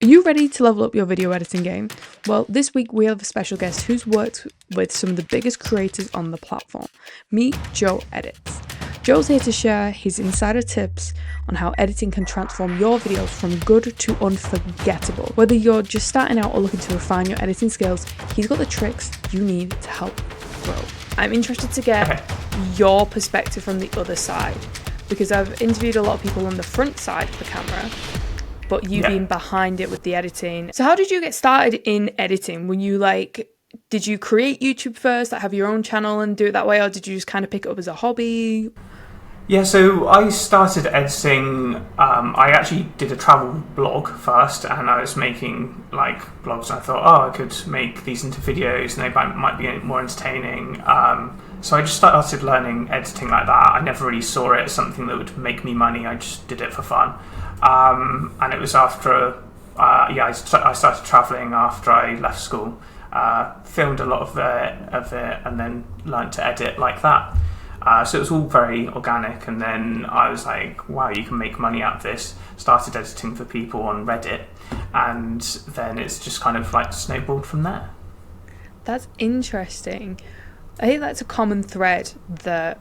Are you ready to level up your video editing game? Well, this week we have a special guest who's worked with some of the biggest creators on the platform. Meet joeedits. Joe's here to share his insider tips on how editing can transform your videos from good to unforgettable. Whether you're just starting out or looking to refine your editing skills, he's got the tricks you need to help grow. I'm interested to get your perspective from the other side, because I've interviewed a lot of people on the front side of the camera, but you being behind it with the editing. So how did you get started in editing? Were you did you create YouTube first, have your own channel and do it that way, or did you just kind of pick it up as a hobby? Yeah, so I started editing, I actually did a travel blog first, and I was making blogs, and I thought, I could make these into videos and they might be more entertaining. So I just started learning editing like that. I never really saw it as something that would make me money, I just did it for fun. And it was after, I started travelling after I left school, filmed a lot of it and then learned to edit like that. So it was all very organic, and then I was like, wow, you can make money out of this. Started editing for people on Reddit, and then it's just kind of snowballed from there. That's interesting. I think that's a common thread that,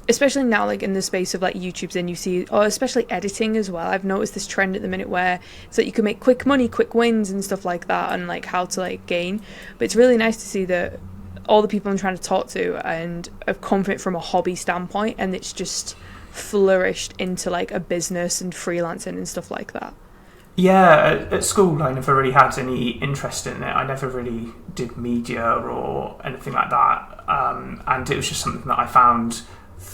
especially now, in the space of YouTube's in, you see, or especially editing as well. I've noticed this trend at the minute where it's you can make quick money, quick wins and stuff like that, and how to gain. But it's really nice to see that all the people I'm trying to talk to and have come from it from a hobby standpoint, and it's just flourished into a business and freelancing and stuff like that. Yeah, at school I never really had any interest in it. I never really did media or anything like that, and it was just something that I found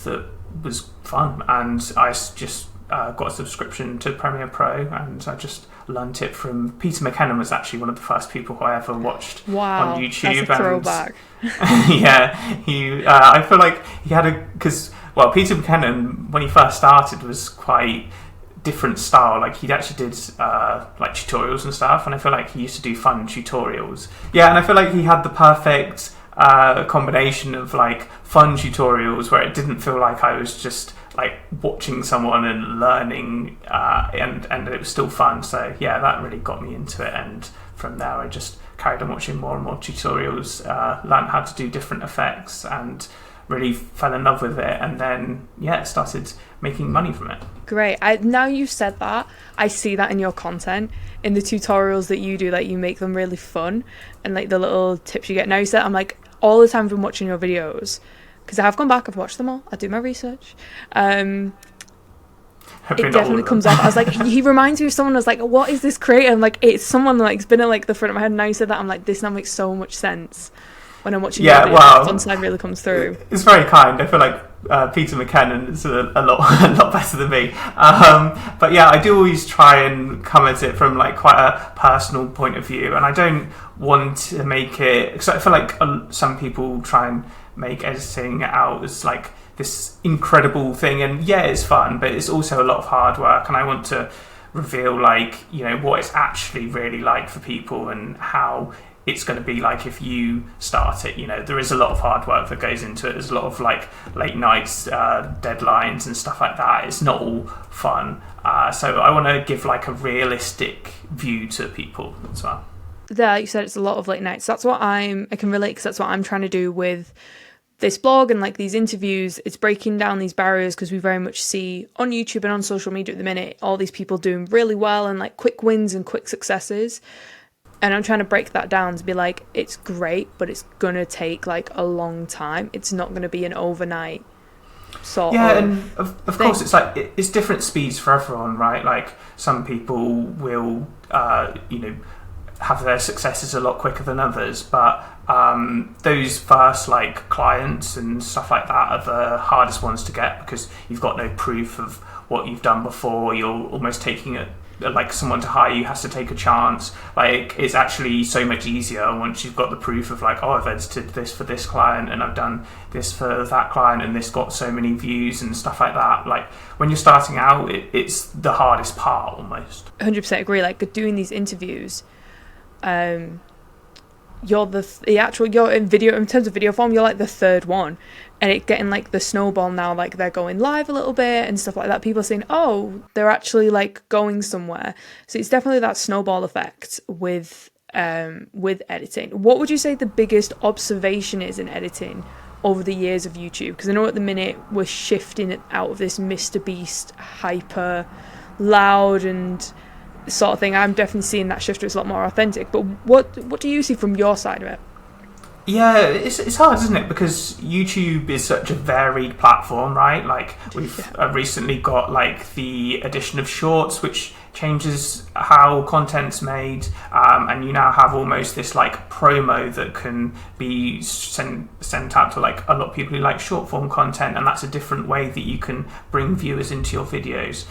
that was fun, and I just got a subscription to Premiere Pro, and I just learnt it from Peter McKinnon. Was actually one of the first people who I ever watched on YouTube. That's a throwback. Yeah, I feel like he had because Peter McKinnon, when he first started, was quite different style. He actually did tutorials and stuff, and I feel like he used to do fun tutorials. Yeah, and I feel like he had the perfect combination of fun tutorials where it didn't feel like I was just watching someone and learning, and it was still fun. So yeah, that really got me into it, and from there I just carried on watching more and more tutorials, learned how to do different effects, and really fell in love with it, and then started making money from it. Great. Now you've said that, I see that in your content, in the tutorials that you do, you make them really fun, and the little tips you get. Now you said, I'm all the time I've been watching your videos, because I have gone back, I've watched them all, I do my research. It definitely comes up. I was he reminds me of someone. I was what is this creator? I'm it's someone it's been at the front of my head. Now you said that, I'm this now makes so much sense when I'm watching your videos. The fun side really comes through. It's very kind. I feel Peter McKinnon is a lot better than me. But yeah, I do always try and come at it from quite a personal point of view, and I don't want to make it, because I feel some people try and make editing out as this incredible thing, and yeah, it's fun, but it's also a lot of hard work, and I want to reveal what it's actually really like for people, and how it's going to be if you start it. There is a lot of hard work that goes into it. There's a lot of late nights, deadlines and stuff like that. It's not all fun, so I want to give a realistic view to people as well. There, you said it's a lot of late nights. That's what I can relate, because that's what I'm trying to do with this blog and these interviews. It's breaking down these barriers, because we very much see on YouTube and on social media at the minute all these people doing really well and quick wins and quick successes, and I'm trying to break that down to be it's great, but it's gonna take a long time. It's not gonna be an overnight sort of and of course it's different speeds for everyone, right? Some people will have their successes a lot quicker than others, but those first clients and stuff like that are the hardest ones to get, because you've got no proof of what you've done before. You're almost taking it someone to hire you has to take a chance. It's actually so much easier once you've got the proof of I've edited this for this client, and I've done this for that client, and this got so many views and stuff like that. When you're starting out, it's the hardest part almost. 100% agree. Doing these interviews, you're you're in video, in terms of video form, you're like the third one, and it getting like the snowball now, like they're going live a little bit and stuff like that. People are saying, oh, they're actually like going somewhere. So it's definitely that snowball effect with editing. What would you say the biggest observation is in editing over the years of YouTube? Because I know at the minute we're shifting out of this Mr. Beast hyper loud and sort of thing. I'm definitely seeing that shift. It's a lot more authentic. But what do you see from your side of it? Yeah, it's hard, isn't it? Because YouTube is such a varied platform, right? Like we've recently got like the addition of Shorts, which changes how content's made, and you now have almost this like promo that can be sent out to like a lot of people who like short form content, and that's a different way that you can bring viewers into your videos.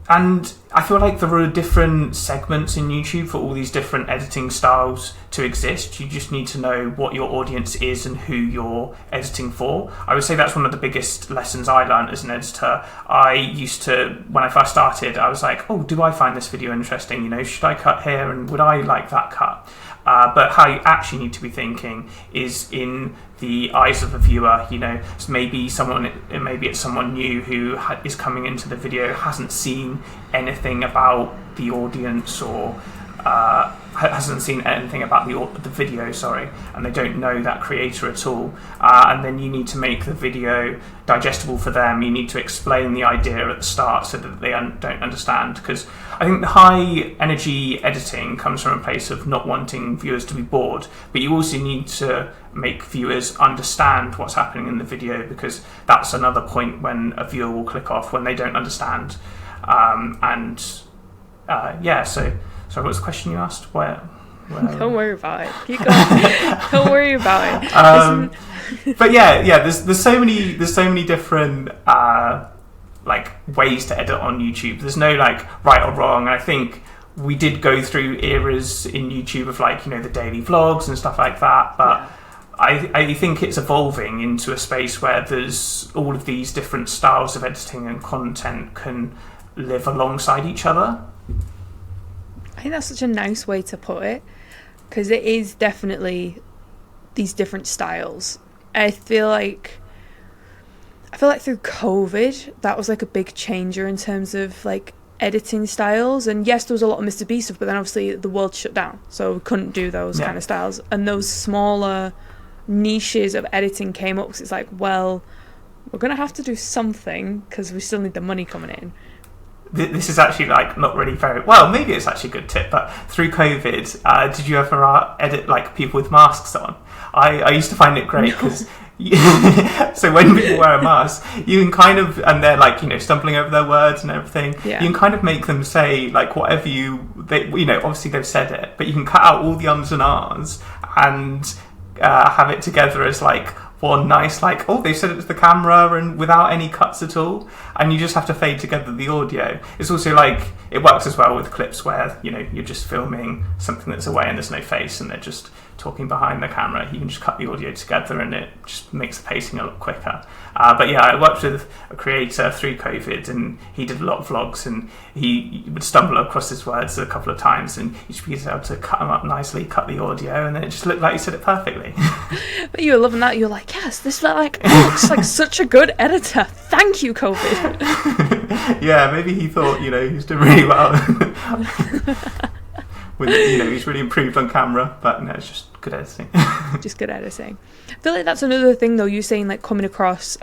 And I feel like there are different segments in YouTube for all these different editing styles to exist. You just need to know what your audience is and who you're editing for. I would say that's one of the biggest lessons I learned as an editor. I used to, when I first started, I was like, oh, do I find this video interesting? You know, should I cut here and would I like that cut? But how you actually need to be thinking is in the eyes of a viewer. You know, so maybe it's someone new who is coming into the video, hasn't seen anything about the audience or hasn't seen anything about the video, and they don't know that creator at all. And then you need to make the video digestible for them. You need to explain the idea at the start so that they don't understand. Because I think the high energy editing comes from a place of not wanting viewers to be bored, but you also need to make viewers understand what's happening in the video, because that's another point when a viewer will click off when they don't understand. So what was the question you asked? Where Don't worry about it. Keep going. Don't worry about it. But there's so many different like ways to edit on YouTube. There's no like right or wrong. And I think we did go through eras in YouTube of like, you know, the daily vlogs and stuff like that. But I think it's evolving into a space where there's all of these different styles of editing and content can live alongside each other. I think that's such a nice way to put it, because it is definitely these different styles. I feel like through COVID, that was like a big changer in terms of like editing styles. And yes, there was a lot of Mr. Beast stuff, but then obviously the world shut down, so we couldn't do those kind of styles. And those smaller niches of editing came up, because it's like, well, we're going to have to do something because we still need the money coming in. This is actually like not really very well. Maybe it's actually a good tip. But through COVID, did you ever edit like people with masks on? I used to find it great because so when people wear a mask, you can kind of, and they're like, you know, stumbling over their words and everything. Yeah. You can kind of make them say like whatever obviously they've said it, but you can cut out all the ums and ahs and have it together as like one nice, like, oh, they said it to the camera and without any cuts at all, and you just have to fade together the audio. It's also like, it works as well with clips where, you know, you're just filming something that's away and there's no face and they're just talking behind the camera. You can just cut the audio together and it just makes the pacing a lot quicker. But yeah, I worked with a creator through COVID, and he did a lot of vlogs, and he would stumble across his words a couple of times, and he should be able to cut them up nicely, cut the audio, and then it just looked like he said it perfectly. But you were loving that. You were like, yes, this looks like such a good editor. Thank you, COVID. Yeah, maybe he thought, you know, he was doing really well. He's really improved on camera, but no, it's just good editing. Just good editing. I feel like that's another thing, though, you saying like coming across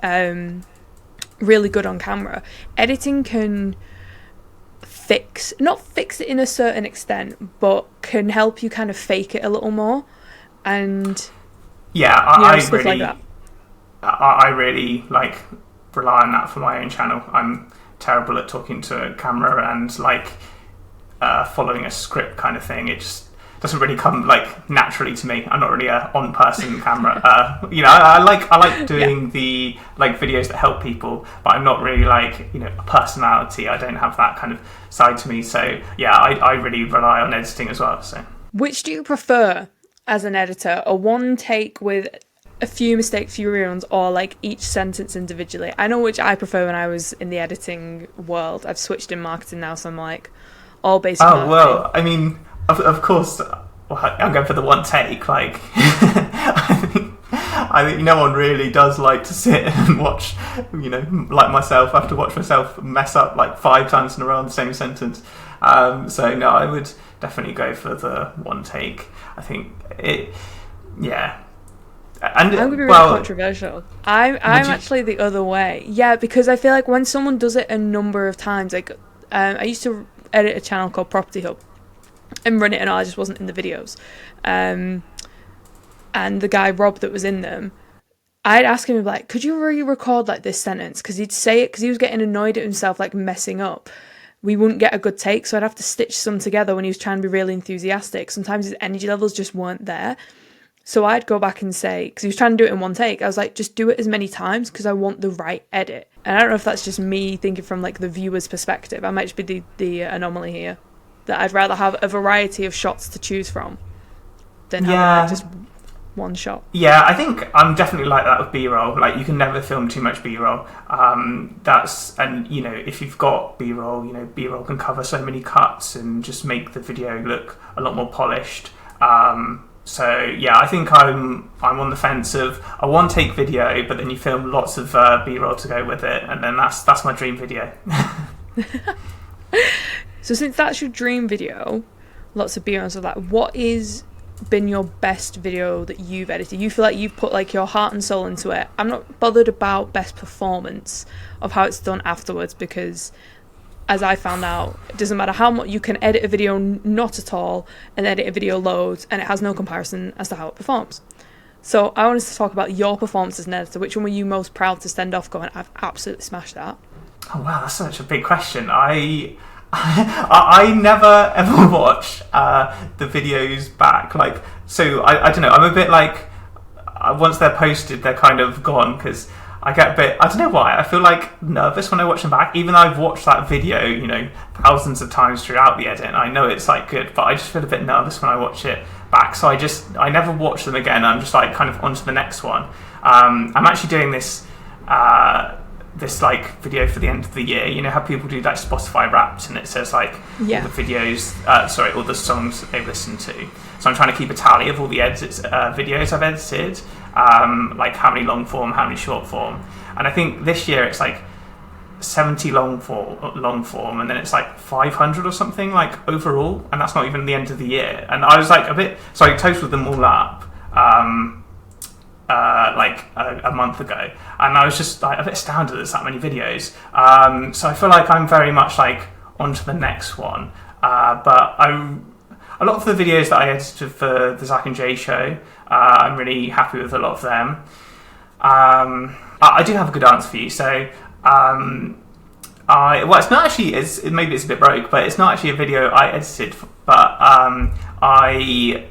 really good on camera. Editing can not fix it in a certain extent, but can help you kind of fake it a little more. And I stuff like that. I really like rely on that for my own channel. I'm terrible at talking to a camera and like following a script kind of thing. It just doesn't really come like naturally to me. I'm not really a on person camera. I like doing the like videos that help people, but I'm not really like, you know, a personality. I don't have that kind of side to me. So yeah, I really rely on editing as well. So which do you prefer as an editor? A one take with a few mistakes, few reruns, or like each sentence individually? I know which I prefer when I was in the editing world. I've switched in marketing now, so I'm like all basic marketing. Well, I mean, of course, well, I'm going for the one take. Like, I think no one really does like to sit and watch, like myself, I have to watch myself mess up like 5 times in a row on the same sentence. So no, I would definitely go for the one take. I think it, yeah. And I'm going to be really controversial. I'm actually the other way. Yeah, because I feel like when someone does it a number of times, like I used to edit a channel called Property Hub and run it, and I just wasn't in the videos. And the guy Rob that was in them, I'd ask him like, could you re-record like this sentence? Because he'd say it because he was getting annoyed at himself, like messing up. We wouldn't get a good take, so I'd have to stitch some together when he was trying to be really enthusiastic. Sometimes his energy levels just weren't there. So I'd go back and say, because he was trying to do it in one take, I was like, just do it as many times because I want the right edit. And I don't know if that's just me thinking from like the viewer's perspective. I might just be the anomaly here. That I'd rather have a variety of shots to choose from than have like, just one shot. Yeah, I think I'm definitely like that with B-roll. Like, you can never film too much B-roll. If you've got B-roll, B-roll can cover so many cuts and just make the video look a lot more polished. So yeah, I think I'm on the fence of a one-take video, but then you film lots of B-roll to go with it, and then that's my dream video. So since that's your dream video, lots of B-roll and stuff like that, what is been your best video that you've edited? You feel like you've put like your heart and soul into it. I'm not bothered about best performance of how it's done afterwards, because as I found out, it doesn't matter how much you can edit a video not at all and edit a video loads, and it has no comparison as to how it performs. So I want us to talk about your performance as an editor. Which one were you most proud to send off going, I've absolutely smashed that? Oh wow, that's such a big question. I never ever watch the videos back. Like, so I don't know. I'm a bit like, once they're posted, they're kind of gone, because I get a bit, I don't know why, I feel like nervous when I watch them back, even though I've watched that video, thousands of times throughout the edit, and I know it's like good, but I just feel a bit nervous when I watch it back, so I never watch them again. I'm just like kind of on to the next one. I'm actually doing this like video for the end of the year. You know how people do like Spotify Wrapped, and it says like all the videos, all the songs that they've listened to. So I'm trying to keep a tally of all the videos I've edited, like how many long form, how many short form. And I think this year it's like 70 long form, and then it's like 500 or something like overall, and that's not even the end of the year. And I was like so I totaled them all up like a month ago, and I was just like a bit astounded there's that many videos. So I feel like I'm very much like on to the next one, but a lot of the videos that I edited for the Zach and Jay show, I'm really happy with a lot of them. I do have a good answer for you. So it's not actually, maybe it's a bit broke, but it's not actually a video I edited, but I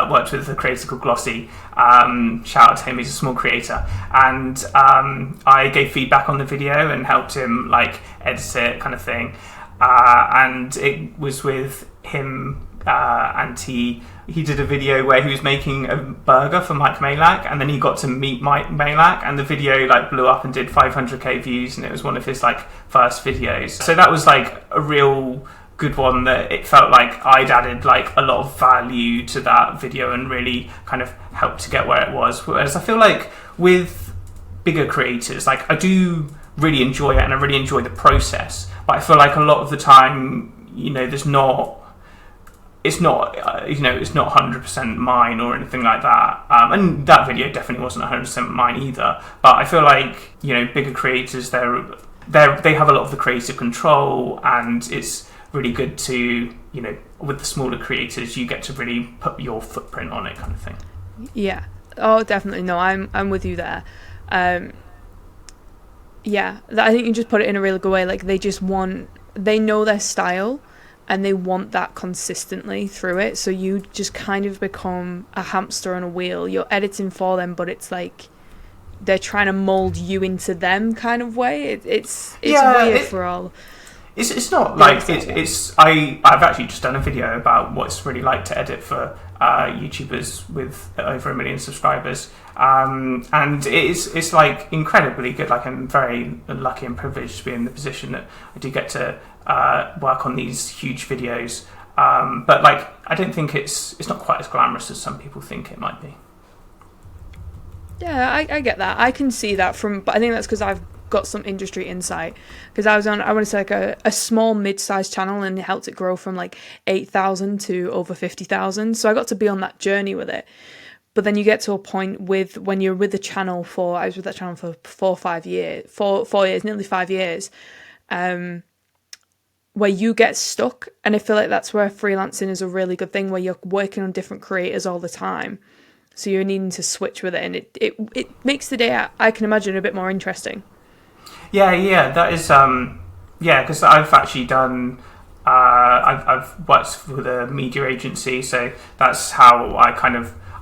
worked with a creator called Glossy. Shout out to him, he's a small creator, and I gave feedback on the video and helped him like edit it, kind of thing. And it was with him, and he did a video where he was making a burger for Mike Malak, and then he got to meet Mike Malak, and the video like blew up and did 500k views, and it was one of his like first videos. So that was like a real good one, that it felt like I'd added like a lot of value to that video and really kind of helped to get where it was. Whereas I feel like with bigger creators, like I do really enjoy it and I really enjoy the process, but I feel like a lot of the time, it's not 100% mine or anything like that. And that video definitely wasn't 100% mine either. But I feel like, bigger creators, they have a lot of the creative control, and it's really good to, with the smaller creators, you get to really put your footprint on it, kind of thing. Yeah. Oh, definitely. No, I'm with you there. Yeah, I think you just put it in a really good way. Like, they know their style, and they want that consistently through it. So you just kind of become a hamster on a wheel. You're editing for them, but it's like they're trying to mold you into them kind of way. It's weird for all. It's not like I've actually just done a video about what it's really like to edit for YouTubers with over 1 million subscribers, and it's like incredibly good. Like, I'm very lucky and privileged to be in the position that I do get to work on these huge videos But like, I don't think it's not quite as glamorous as some people think it might be. Yeah, I get that. I can see that but I think that's because I've got some industry insight. Because I was on, I want to say like a small mid-sized channel, and it helped it grow from like 8,000 to over 50,000. So I got to be on that journey with it. But then you get to a point when you're with the channel I was with that channel for 4 years, nearly 5 years, where you get stuck. And I feel like that's where freelancing is a really good thing, where you're working on different creators all the time. So you're needing to switch with it, and it makes the day, I can imagine, a bit more interesting. Yeah, that is, because I've actually done, I've worked with a media agency, so that's how I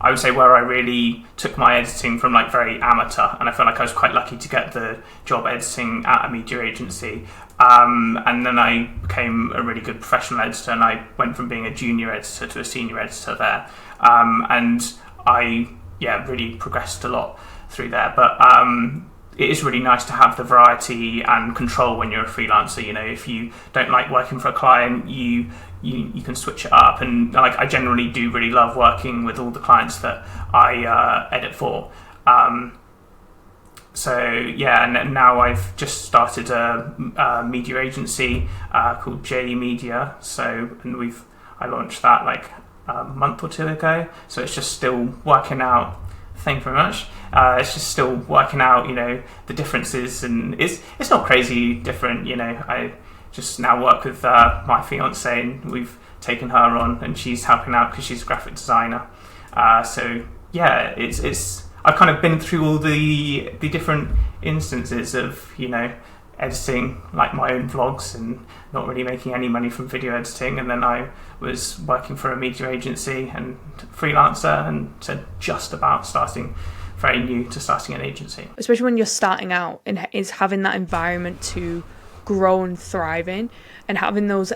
would say where I really took my editing from like very amateur, and I feel like I was quite lucky to get the job editing at a media agency. And then I became a really good professional editor, and I went from being a junior editor to a senior editor there. And I really progressed a lot through there. But it is really nice to have the variety and control when you're a freelancer. You know, if you don't like working for a client, you can switch it up. And like, I generally do really love working with all the clients that I edit for. And now I've just started a media agency called Media. I launched that like a month or two ago. So it's just still working out. Thank you very much. It's just still working out, the differences, and it's not crazy different. I just now work with my fiance, and we've taken her on, and she's helping out because she's a graphic designer. It's I've kind of been through all the different instances of editing like my own vlogs and not really making any money from video editing, and then I was working for a media agency and freelancer, and so just about very new to starting an agency. Especially when you're starting out, and is having that environment to grow and thrive in, and having those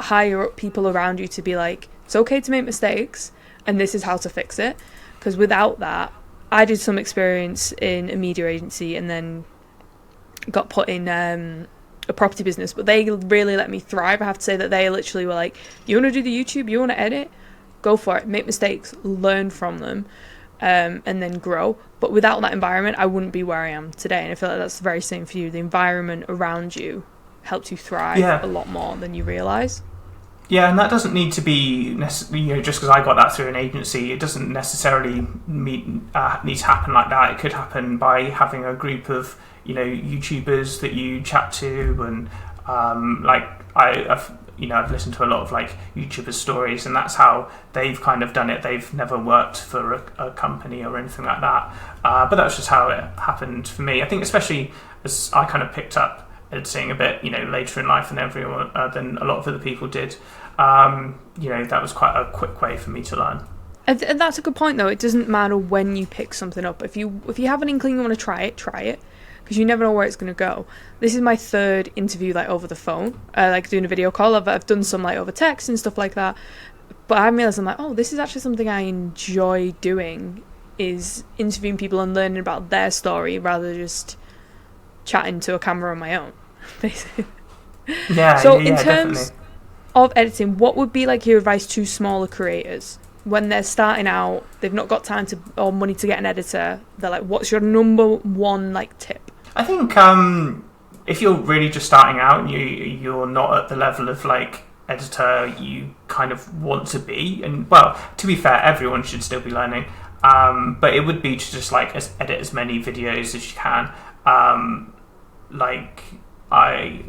higher up people around you to be like, it's okay to make mistakes and this is how to fix it. Because without that, I did some experience in a media agency and then got put in a property business, but they really let me thrive. I have to say that they literally were like, you want to do the YouTube, you want to edit, go for it, make mistakes, learn from them, and then grow. But without that environment, I wouldn't be where I am today. And I feel like that's the very same for you. The environment around you helps you thrive a lot more than you realise. Yeah, and that doesn't need to be just because I got that through an agency. It doesn't necessarily need to happen like that. It could happen by having a group of YouTubers that you chat to, and I've listened to a lot of like YouTubers' stories, and that's how they've kind of done it. They've never worked for a company or anything like that, but that's just how it happened for me. I think especially as I kind of picked up editing a bit, later in life than a lot of other people did. That was quite a quick way for me to learn. And that's a good point, though. It doesn't matter when you pick something up. If you have an inkling you want to try it, because you never know where it's going to go. This is my third interview like over the phone, like doing a video call. I've done some like over text and stuff like that, but I realised I'm like, oh, this is actually something I enjoy doing, is interviewing people and learning about their story rather than just chatting to a camera on my own, basically. So in terms of editing, what would be like your advice to smaller creators when they're starting out? They've not got time or money to get an editor. They're like, what's your number one like tip? I think if you're really just starting out and you're not at the level of like editor you kind of want to be, and well, to be fair, everyone should still be learning, but it would be to just like edit as many videos as you can.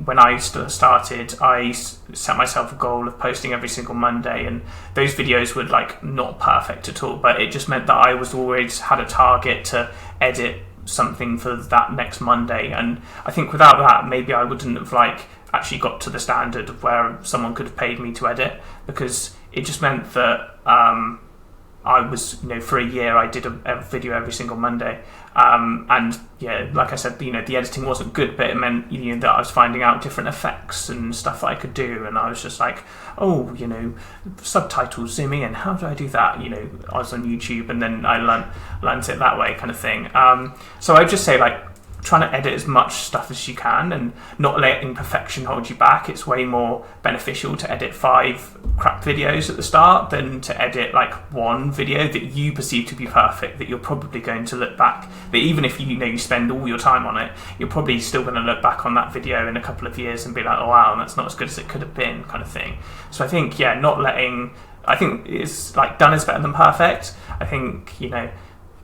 When I started, I set myself a goal of posting every single Monday, and those videos were like not perfect at all, but it just meant that I was always had a target to edit something for that next Monday. And I think without that, maybe I wouldn't have like actually got to the standard of where someone could have paid me to edit, because it just meant that I was, for a year I did a video every single Monday, and yeah, like I said, the editing wasn't good, but it meant that I was finding out different effects and stuff that I could do, and I was just like, oh, subtitles zooming in, how do I do that? I was on YouTube, and then I learnt it that way, kind of thing. So I'd just say, like, trying to edit as much stuff as you can and not letting perfection hold you back. It's way more beneficial to edit 5 crap videos at the start than to edit like one video that you perceive to be perfect, that you're probably going to look back, that even if you spend all your time on it, you're probably still going to look back on that video in a couple of years and be like, oh wow, that's not as good as it could have been, kind of thing. So I think, I think it's like done is better than perfect. I think,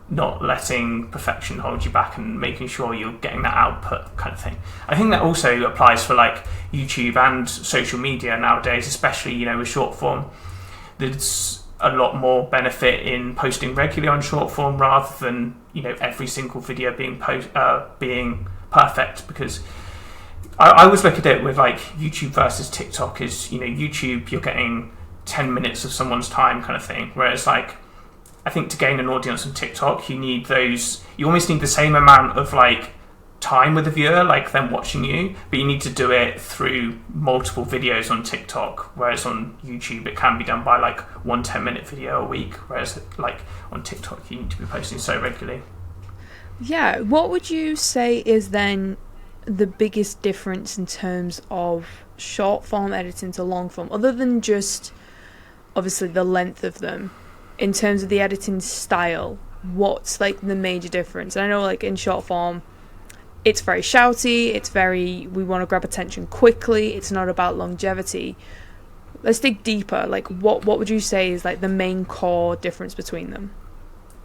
not letting perfection hold you back and making sure you're getting that output, kind of thing. I think that also applies for like YouTube and social media nowadays, especially with short form. There's a lot more benefit in posting regularly on short form rather than every single video being perfect, because I always look at it with like YouTube versus TikTok. Is YouTube, you're getting 10 minutes of someone's time, kind of thing, whereas like I think to gain an audience on TikTok, you almost need the same amount of like time with the viewer, like them watching you, but you need to do it through multiple videos on TikTok, whereas on YouTube it can be done by like 1 10-minute video a week, whereas like on TikTok you need to be posting so regularly. Yeah, what would you say is then the biggest difference in terms of short form editing to long form, other than just obviously the length of them? In terms of the editing style, what's like the major difference? And I know like in short form it's very shouty, we want to grab attention quickly, it's not about longevity. Let's dig deeper. Like what would you say is like the main core difference between them?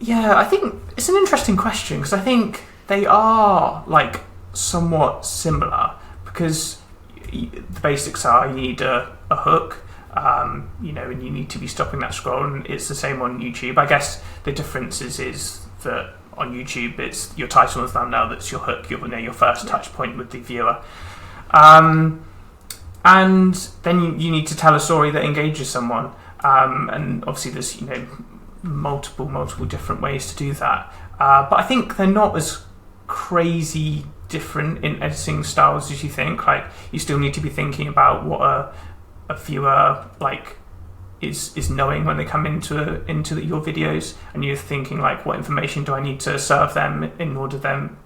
Yeah, I think it's an interesting question, because I think they are like somewhat similar, because the basics are you need a hook, and you need to be stopping that scroll, and it's the same on YouTube. I guess the difference is that on YouTube it's your title and thumbnail that's your hook, your first touch point with the viewer, and then you need to tell a story that engages someone, and obviously there's multiple different ways to do that, but I think they're not as crazy different in editing styles as you think. Like you still need to be thinking about what a viewer like is knowing when they come into your videos, and you're thinking like, what information do I need to serve them in order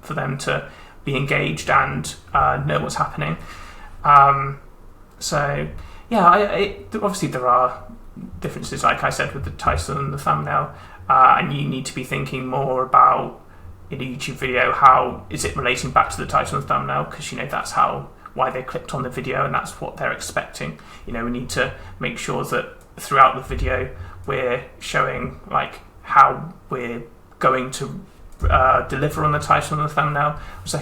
for them to be engaged and know what's happening. So yeah, obviously there are differences, like I said, with the title and the thumbnail, and you need to be thinking more about in a YouTube video how is it relating back to the title and thumbnail, because that's why they clicked on the video and that's what they're expecting. We need to make sure that throughout the video we're showing like how we're going to deliver on the title and the thumbnail. Which I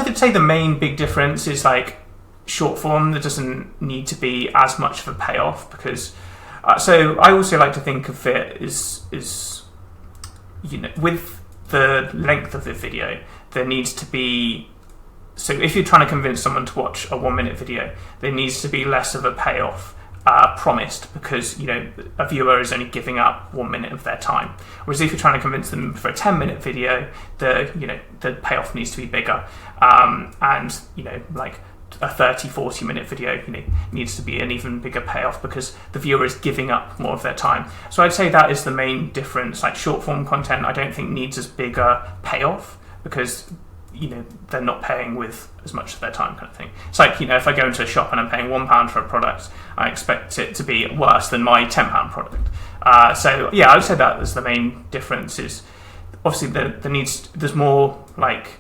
would say the main big difference is like short form. There doesn't need to be as much of a payoff, because so I also like to think of it as with the length of the video, there needs to be. So if you're trying to convince someone to watch a 1-minute video, there needs to be less of a payoff promised, because a viewer is only giving up 1 minute of their time. Whereas if you're trying to convince them for a 10-minute video, the payoff needs to be bigger, and like a 30-40 minute video needs to be an even bigger payoff, because the viewer is giving up more of their time. So I'd say that is the main difference. Like short form content I don't think needs as big a payoff, because they're not paying with as much of their time, kind of thing. It's like if I go into a shop and I'm paying £1 for a product, I expect it to be worse than my £10 product. So yeah, I would say that is the main difference. Is obviously there's more like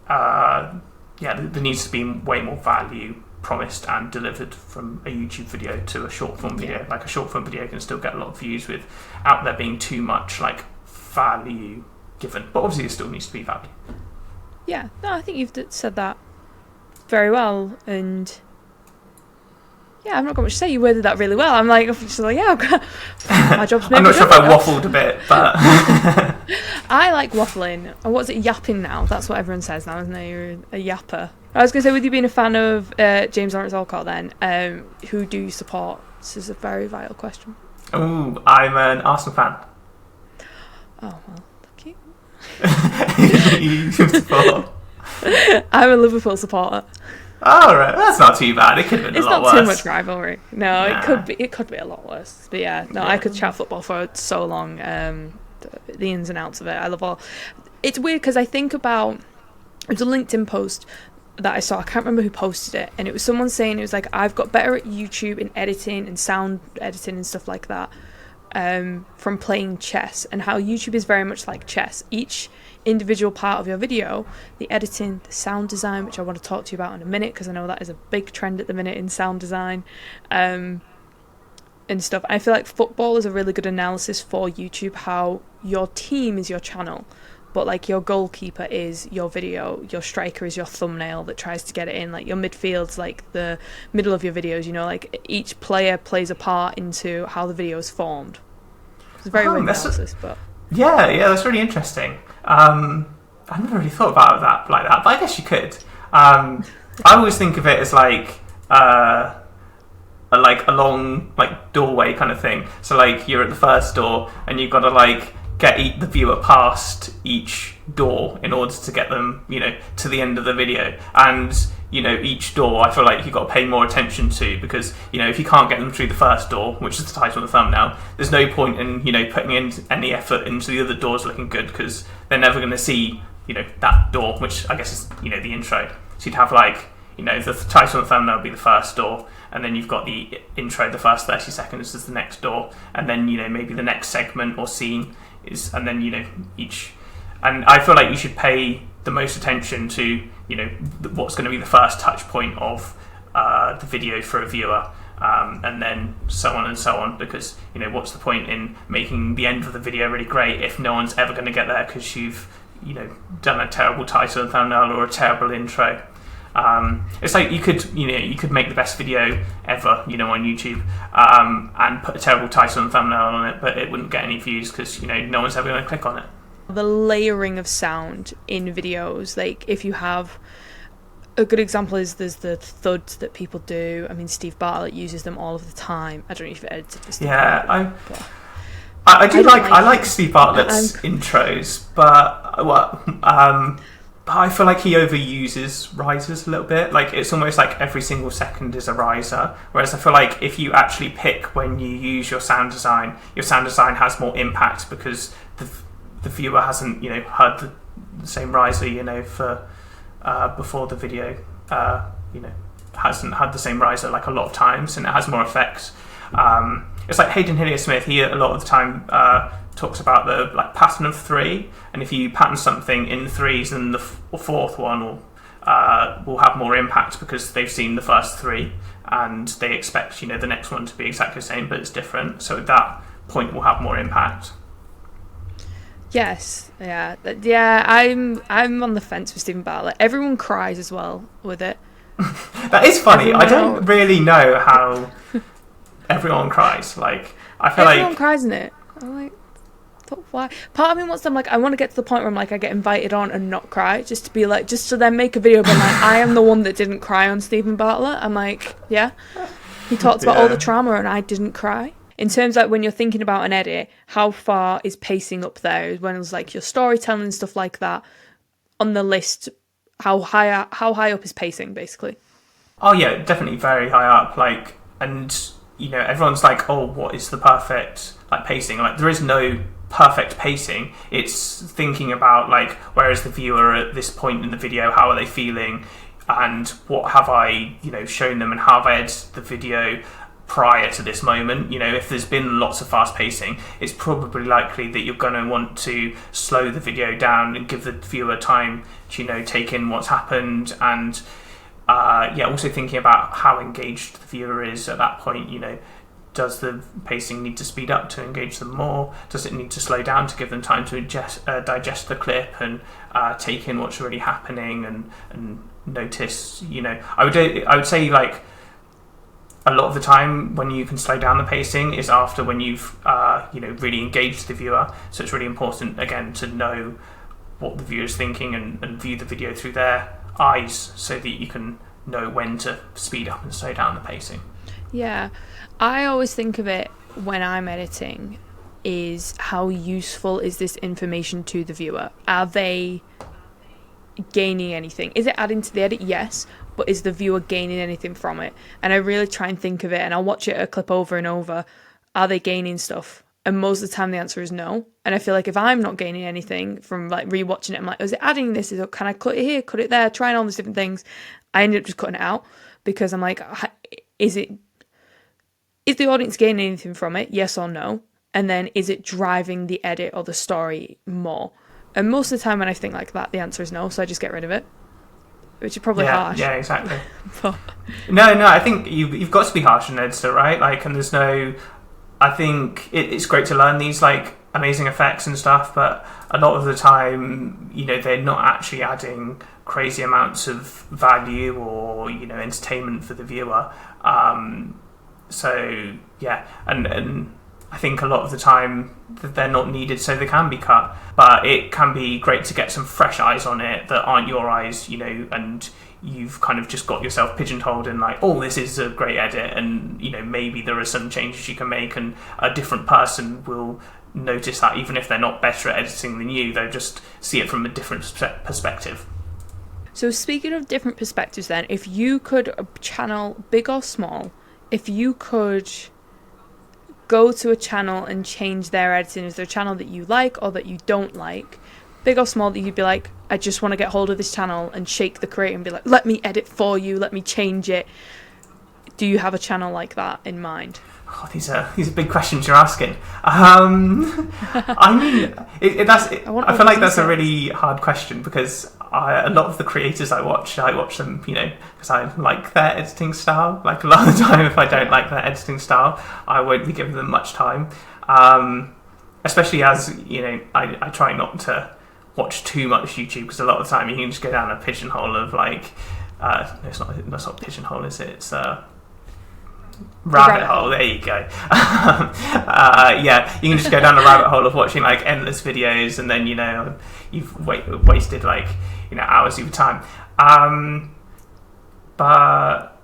there needs to be way more value promised and delivered from a YouTube video to a short form video. Yeah. Like a short form video can still get a lot of views without there being too much like value given, but obviously there still needs to be value. Yeah, no, I think you've said that very well, and yeah, I've not got much to say. You worded that really well. I'm just like, yeah, my job's maybe. I'm not sure if I waffled a bit, but I like waffling. Or what's it, yapping now? That's what everyone says now, isn't it? You're a yapper. I was going to say, with you being a fan of James Lawrence Alcott, then, who do you support? This is a very vital question. Oh, I'm an Arsenal fan. Oh, well, thank you. You support? I'm a Liverpool supporter. Oh, right. That's not too bad. It could have been a lot worse. It's not too much rivalry. No, nah. It could be a lot worse. But yeah, no, I could chat football for so long. The ins and outs of it. I love all. it's weird because I think about, it was a LinkedIn post that I saw. I can't remember who posted it, and it was someone saying, it was like, I've got better at YouTube in editing and sound editing and stuff like that, from playing chess, and how YouTube is very much like chess. Each individual part of your video, the editing, the sound design, which I want to talk to you about in a minute because I know that is a big trend at the minute in sound design, and stuff. I feel like football is a really good analysis for YouTube, how your team is your channel, but like your goalkeeper is your video, your striker is your thumbnail that tries to get it in, like your midfield's like the middle of your videos, you know, like each player plays a part into how the video is formed. It's a very weird analysis, but yeah, that's really interesting. I never really thought about that like that, but I guess you could. I always think of it as like a long like doorway kind of thing. So like you're at the first door and you've got to like get the viewer past each door in order to get them, you know, to the end of the video. And you know, each door I feel like you've got to pay more attention to, because you know, if you can't get them through the first door, which is the title of the thumbnail, there's no point in, you know, putting in any effort into the other doors looking good, because they're never going to see, you know, that door, which I guess is, you know, the intro. So you'd have like, you know, the title of the thumbnail would be the first door, and then you've got the intro, the first 30 seconds is the next door, and then, you know, maybe the next segment or scene is, and then, you know, each. And I feel like you should pay the most attention to, you know, what's going to be the first touch point of the video for a viewer, and then so on and so on, because, you know, what's the point in making the end of the video really great if no one's ever going to get there because you've, you know, done a terrible title and thumbnail or a terrible intro. It's like you could make the best video ever, you know, on YouTube, and put a terrible title and thumbnail on it, but it wouldn't get any views because, you know, no one's ever going to click on it. The layering of sound in videos, like if you have a good example is there's the thuds that people do. I mean, Steve Bartlett uses them all of the time. I don't know if you've edited for Steve Bartlett, I like Steve Bartlett's intros, but I feel like he overuses risers a little bit. Like it's almost like every single second is a riser. Whereas I feel like if you actually pick when you use your sound design has more impact because the viewer hasn't, you know, heard the same riser, you know, for before the video, you know, hasn't had the same riser like a lot of times, and it has more effects. It's like Hayden Hillier-Smith. He a lot of the time talks about the like pattern of 3, and if you pattern something in 3s, then the fourth one will have more impact because they've seen the first 3 and they expect, you know, the next one to be exactly the same but it's different. So at that point, will have more impact. Yes, yeah. I'm on the fence with Stephen Bartlett. Everyone cries as well with it. That is funny. I don't really know how everyone cries. Like I feel everyone cries in it. I'm like, why? Part of me wants them, like, I want to get to the point where I'm like, I get invited on and not cry, just to be like, just to then make a video but like, I am the one that didn't cry on Stephen Bartlett. I'm like, yeah, he talked about all the trauma and I didn't cry. In terms of like, when you're thinking about an edit, how far is pacing up there? When it's like your storytelling and stuff like that on the list, how high up is pacing basically? Oh yeah, definitely very high up. Like, and you know, everyone's like, oh, what is the perfect like pacing? Like, there is no perfect pacing. It's thinking about like, where is the viewer at this point in the video? How are they feeling? And what have I, you know, shown them? And how have I edited the video prior to this moment? You know, if there's been lots of fast pacing, it's probably likely that you're going to want to slow the video down and give the viewer time to, you know, take in what's happened. And also thinking about how engaged the viewer is at that point. You know, does the pacing need to speed up to engage them more? Does it need to slow down to give them time to digest the clip and take in what's really happening and notice? You know, I would say like, a lot of the time when you can slow down the pacing is after when you've you know, really engaged the viewer. So it's really important again to know what the viewer's thinking and view the video through their eyes so that you can know when to speed up and slow down the pacing. Yeah, I always think of it when I'm editing is how useful is this information to the viewer? Are they gaining anything? Is it adding to the edit? Yes, but is the viewer gaining anything from it? And I really try and think of it, and I'll watch it a clip over and over. Are they gaining stuff? And most of the time the answer is no. And I feel like if I'm not gaining anything from like rewatching it, I'm like, is it adding this? Can I cut it here, cut it there, trying all these different things? I ended up just cutting it out because I'm like, is the audience gaining anything from it? Yes or no? And then is it driving the edit or the story more? And most of the time when I think like that, the answer is no. So I just get rid of it, which is probably harsh. Yeah, exactly. But No, I think you've got to be harsh on an editor, right? Like, and there's no. I think it's great to learn these like amazing effects and stuff, but a lot of the time, they're not actually adding crazy amounts of value or entertainment for the viewer. So yeah, and I think a lot of the time they're not needed, so they can be cut. But it can be great to get some fresh eyes on it that aren't your eyes, and you've kind of just got yourself pigeonholed in like, oh, this is a great edit, and maybe there are some changes you can make, and a different person will notice that even if they're not better at editing than you, they'll just see it from a different perspective. So speaking of different perspectives then, if you could, a channel, big or small, if you could go to a channel and change their editing, is there a channel that you like or that you don't like, big or small, that you'd be like, I just want to get hold of this channel and shake the creator and be like, let me edit for you, let me change it? Do you have a channel like that in mind? Oh, these are big questions you're asking. I mean, I feel like that's a really hard question because a lot of the creators I watch them, because I like their editing style. Like a lot of the time, if I don't like their editing style, I won't be giving them much time. Especially as I try not to watch too much YouTube because a lot of the time you can just go down a pigeonhole of like, no, it's not pigeonhole, is it? It's rabbit hole. There you go. Yeah, you can just go down a rabbit hole of watching like endless videos, and then you've wasted like hours of your time. But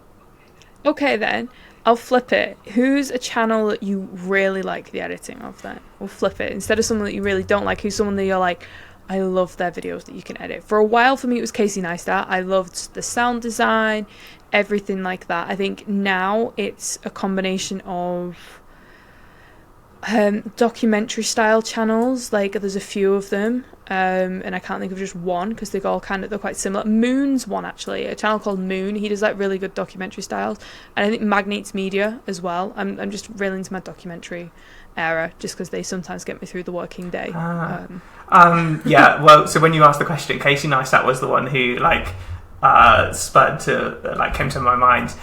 okay, then I'll flip it. Who's a channel that you really like the editing of? Then we'll flip it. Instead of someone that you really don't like, who's someone that you're like, I love their videos that you can edit. For a while for me it was Casey Neistat. I loved the sound design, everything like that. I think now it's a combination of documentary style channels. Like there's a few of them, and I can't think of just one because they're quite similar. Moon's one, actually, a channel called Moon. He does like really good documentary styles, and I think Magnate's Media as well. I'm just really into my documentary era just because they sometimes get me through the working day. Yeah, well, so when you asked the question, Casey Neistat was the one who came to my mind,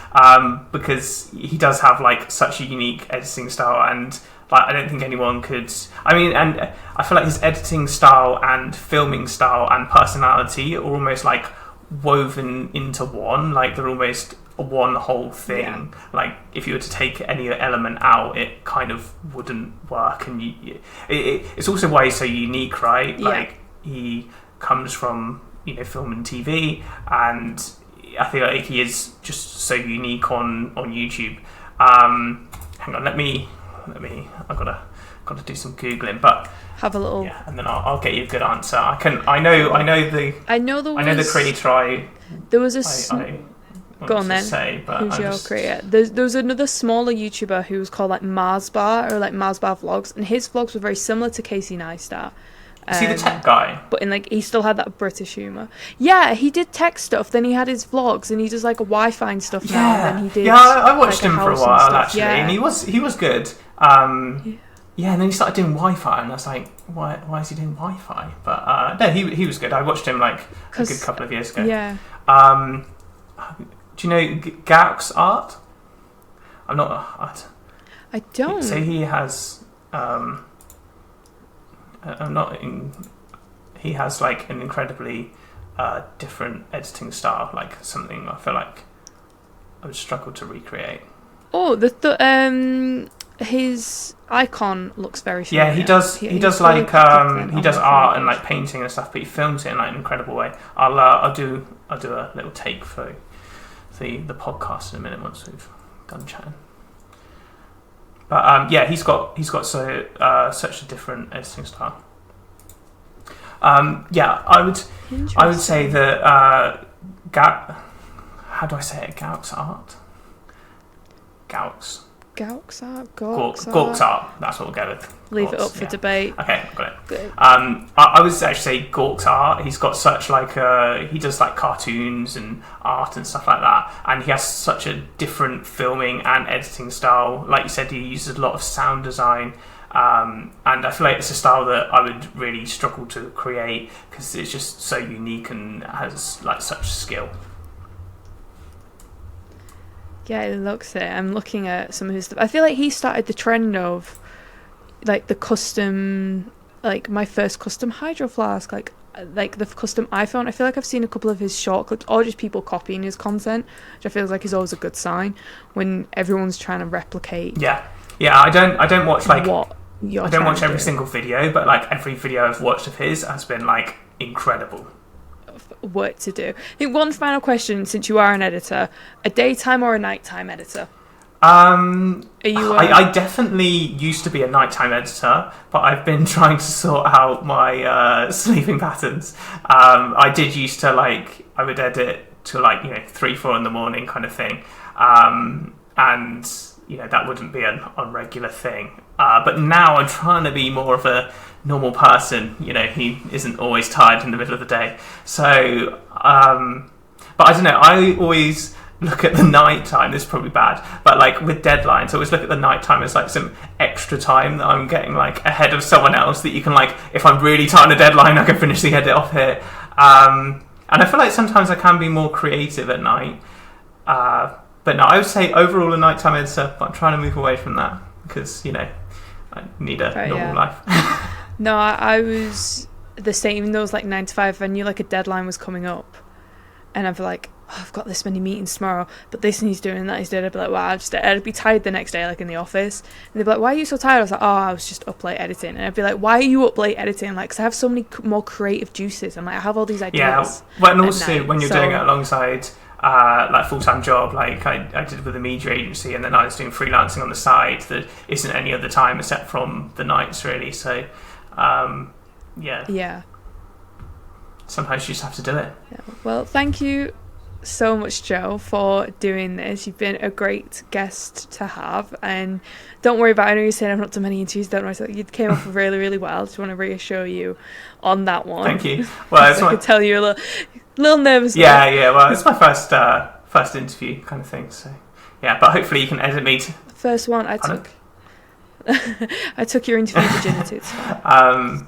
because he does have like such a unique editing style, and like I don't think anyone could. I mean, and I feel like his editing style and filming style and personality are almost like woven into one. Like they're almost one whole thing. Yeah. Like if you were to take any element out, it kind of wouldn't work. And it's also why he's so unique, right? Yeah. Like he comes from film and TV, and I feel like he is just so unique on YouTube. Hang on, let me. I've got to do some googling, but have a little. Yeah, and then I'll get you a good answer. I know the creator. There was a. Go on then. Who's your creator? There was another smaller YouTuber who was called like Marsbar or like Marsbar Vlogs, and his vlogs were very similar to Casey Neistat. Is he the tech guy? But he still had that British humour. Yeah, he did tech stuff. Then he had his vlogs, and he does like Wi-Fi and stuff now. Yeah, and then he did. Yeah, I watched him for a while actually, yeah. and he was good. Yeah, and then he started doing Wi-Fi, and I was like, why is he doing Wi-Fi? But no, he was good. I watched him like a good couple of years ago. Yeah. Do you know Gauk's art? I'm not. I don't. So he has. He has like an incredibly different editing style, like something I feel like I would struggle to recreate. Oh, his icon looks very familiar. Yeah, he does. He does like he does art and like painting and stuff, but he films it in like an incredible way. I'll do a little take for the podcast in a minute once we've done chatting. But yeah, he's got such a different editing style. Yeah, I would say that how do I say it? Gauk's art. Gauk's. Gawk's art? Gawk's art. That's what we'll go with. Leave it up for debate. Okay, got it. Good. I would actually say Gawk's art. He's got such he does like cartoons and art and stuff like that, and he has such a different filming and editing style. Like you said, he uses a lot of sound design. And I feel like it's a style that I would really struggle to create because it's just so unique and has like such skill. Yeah, it looks it. I'm looking at some of his stuff. I feel like he started the trend of like the custom, like my first custom hydro flask, like the custom iPhone. I feel like I've seen a couple of his short clips or just people copying his content, which I feel like is always a good sign when everyone's trying to replicate. Yeah, I don't watch like what I don't watch every single video, but like every video I've watched of his has been like incredible. Work to do. I think one final question, since you are an editor, a daytime or a nighttime editor? Are you? I definitely used to be a nighttime editor, but I've been trying to sort out my sleeping patterns. I did used to I would edit to 3-4 in the morning kind of thing, and that wouldn't be an unregular thing. But now I'm trying to be more of a normal person, who isn't always tired in the middle of the day. So, but I don't know, I always look at the night time. This is probably bad, but with deadlines, I always look at the night time as some extra time that I'm getting ahead of someone else, that you can if I'm really tight on a deadline, I can finish the edit off here. And I feel like sometimes I can be more creative at night. But no, I would say overall a nighttime editor, but I'm trying to move away from that because, I need a normal life. No, I was the same. Even though it was 9 to 5, I knew a deadline was coming up, and I'd be like, oh, I've got this many meetings tomorrow, but this needs doing and that needs doing. I'd be like, wow, I'd be tired the next day, in the office, and they'd be like, why are you so tired? I was like, oh, I was just up late editing. And I'd be like, why are you up late editing? Because I have so many more creative juices. I have all these ideas. Yeah, well, and also when you're doing it alongside full-time job, I did with a media agency, and then I was doing freelancing on the side. There isn't any other time except from the nights, really. So, yeah. Sometimes you just have to do it. Yeah. Well, thank you so much, Joe, for doing this. You've been a great guest to have, and don't worry about it. I know you said I've not done many interviews, don't worry. So you came off really, really well. Just want to reassure you on that one. Thank you. Well, I could tell you a little nervous. Yeah. Well, it's my first interview kind of thing. So yeah, but hopefully you can edit me. First one I took. I took your interview virginity. It's fine.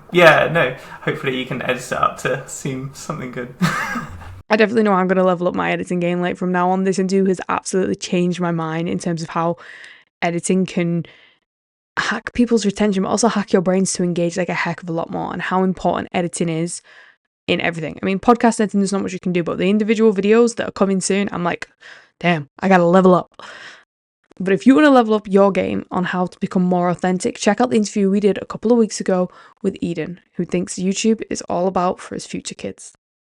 Hopefully you can edit it up to seem something good. I definitely know I'm going to level up my editing game from now on. This interview has absolutely changed my mind in terms of how editing can hack people's retention, but also hack your brains to engage a heck of a lot more, and how important editing is in everything. I mean, podcast editing, there's not much you can do, but the individual videos that are coming soon, I'm like, damn, I got to level up. But if you want to level up your game on how to become more authentic, check out the interview we did a couple of weeks ago with Eden, who thinks YouTube is all about for his future kids.